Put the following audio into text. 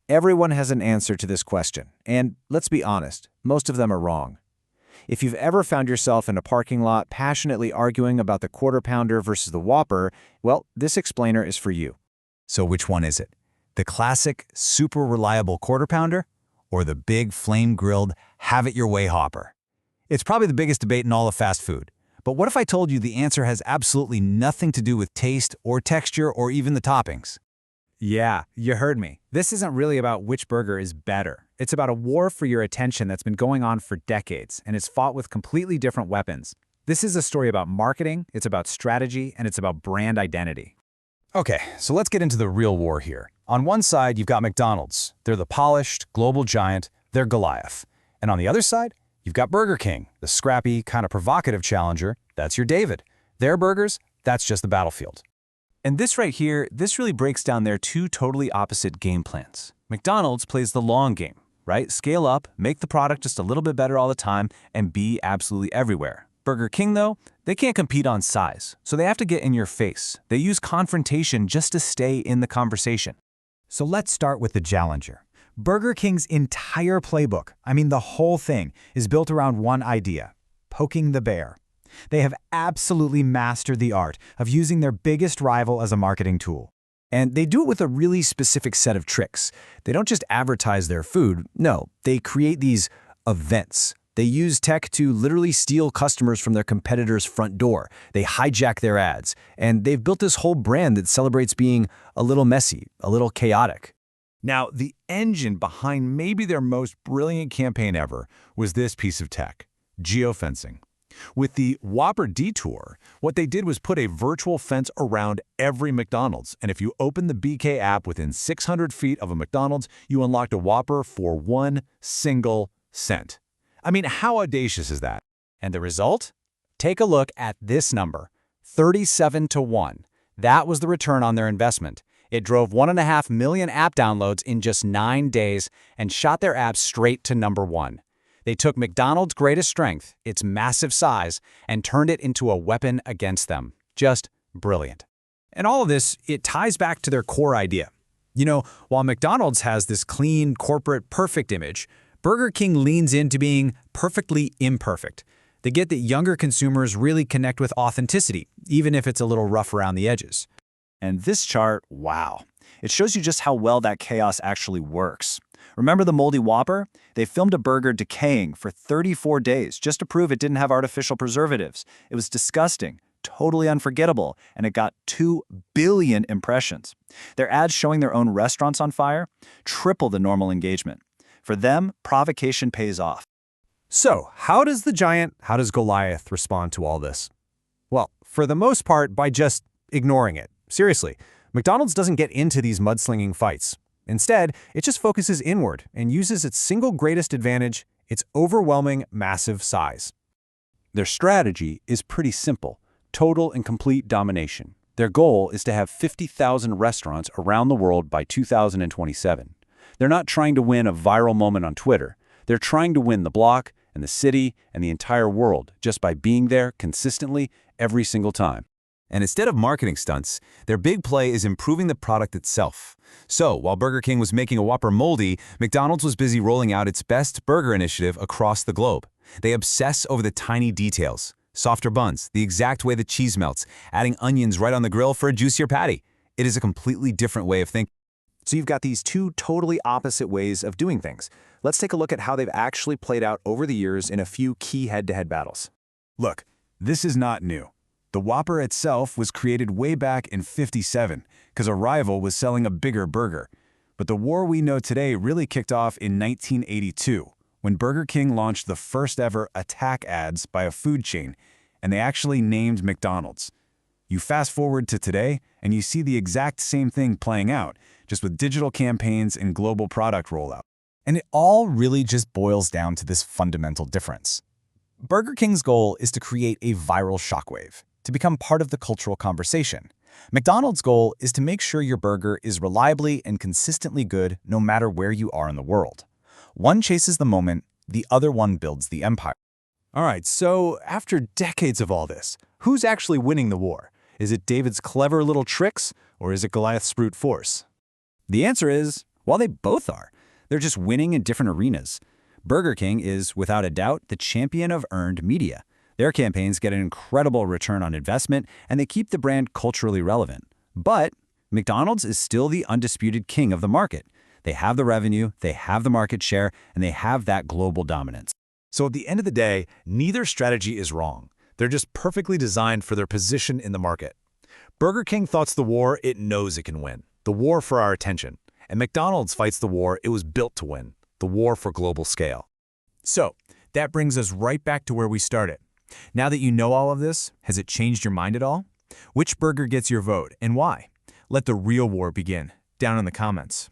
Everyone has an answer to this question, and let's be honest, most of them are wrong. If you've ever found yourself in a parking lot passionately arguing about the Quarter Pounder versus the Whopper, well, this explainer is for you. So which one is it? The classic, super reliable Quarter Pounder? Or the big, flame-grilled, have-it-your-way Whopper? It's probably the biggest debate in all of fast food. But what if I told you the answer has absolutely nothing to do with taste or texture or even the toppings? Yeah, you heard me. This isn't really about which burger is better. It's about a war for your attention that's been going on for decades, and it's fought with completely different weapons. This is a story about marketing, it's about strategy, and it's about brand identity. Okay, so let's get into the real war here. On one side, you've got McDonald's. They're the polished, global giant. They're Goliath. And on the other side, you've got Burger King, the scrappy, kind of provocative challenger. That's your David. Their burgers, that's just the battlefield. And this right here, this really breaks down their two totally opposite game plans. McDonald's plays the long game, right? Scale up, make the product just a little bit better all the time, and be absolutely everywhere. Burger King, though, they can't compete on size, so they have to get in your face. They use confrontation just to stay in the conversation. So let's start with the challenger. Burger King's entire playbook, the whole thing, is built around one idea: poking the bear. They have absolutely mastered the art of using their biggest rival as a marketing tool. And they do it with a really specific set of tricks. They don't just advertise their food, no, they create these events. They use tech to literally steal customers from their competitors' front door. They hijack their ads, and they've built this whole brand that celebrates being a little messy, a little chaotic. Now, the engine behind maybe their most brilliant campaign ever was this piece of tech: geofencing. With the Whopper Detour, what they did was put a virtual fence around every McDonald's, and if you open the BK app within 600 feet of a McDonald's, you unlocked a Whopper for 1 single cent. How audacious is that? And the result? Take a look at this number, 37 to 1. That was the return on their investment. It drove 1.5 million app downloads in just 9 days and shot their app straight to #1. They took McDonald's greatest strength, its massive size, and turned it into a weapon against them. Just brilliant. And all of this, it ties back to their core idea. While McDonald's has this clean, corporate, perfect image, Burger King leans into being perfectly imperfect. They get that younger consumers really connect with authenticity, even if it's a little rough around the edges. And this chart, wow. It shows you just how well that chaos actually works. Remember the moldy Whopper? They filmed a burger decaying for 34 days just to prove it didn't have artificial preservatives. It was disgusting, totally unforgettable, and it got 2 billion impressions. Their ads showing their own restaurants on fire triple the normal engagement. For them, provocation pays off. So, how does Goliath respond to all this? Well, for the most part, by just ignoring it. Seriously, McDonald's doesn't get into these mudslinging fights. Instead, it just focuses inward and uses its single greatest advantage, its overwhelming, massive size. Their strategy is pretty simple: total and complete domination. Their goal is to have 50,000 restaurants around the world by 2027. They're not trying to win a viral moment on Twitter. They're trying to win the block and the city and the entire world just by being there consistently every single time. And instead of marketing stunts, their big play is improving the product itself. So, while Burger King was making a Whopper moldy, McDonald's was busy rolling out its best burger initiative across the globe. They obsess over the tiny details: softer buns, the exact way the cheese melts, adding onions right on the grill for a juicier patty. It is a completely different way of thinking. So you've got these two totally opposite ways of doing things. Let's take a look at how they've actually played out over the years in a few key head-to-head battles. Look, this is not new. The Whopper itself was created way back in '57 because a rival was selling a bigger burger. But the war we know today really kicked off in 1982 when Burger King launched the first ever attack ads by a food chain, and they actually named McDonald's. You fast forward to today, and you see the exact same thing playing out, just with digital campaigns and global product rollout. And it all really just boils down to this fundamental difference. Burger King's goal is to create a viral shockwave, to become part of the cultural conversation. McDonald's goal is to make sure your burger is reliably and consistently good no matter where you are in the world. One chases the moment, the other one builds the empire. All right, so after decades of all this, who's actually winning the war? Is it David's clever little tricks, or is it Goliath's brute force? The answer is While they both are, they're just winning in different arenas. Burger King is, without a doubt, the champion of earned media. Their campaigns get an incredible return on investment, and they keep the brand culturally relevant. But McDonald's is still the undisputed king of the market. They have the revenue, they have the market share, and they have that global dominance. So at the end of the day, neither strategy is wrong. They're just perfectly designed for their position in the market. Burger King fights the war it knows it can win, the war for our attention. And McDonald's fights the war it was built to win, the war for global scale. So, that brings us right back to where we started. Now that you know all of this, has it changed your mind at all? Which burger gets your vote and why? Let the real war begin, down in the comments.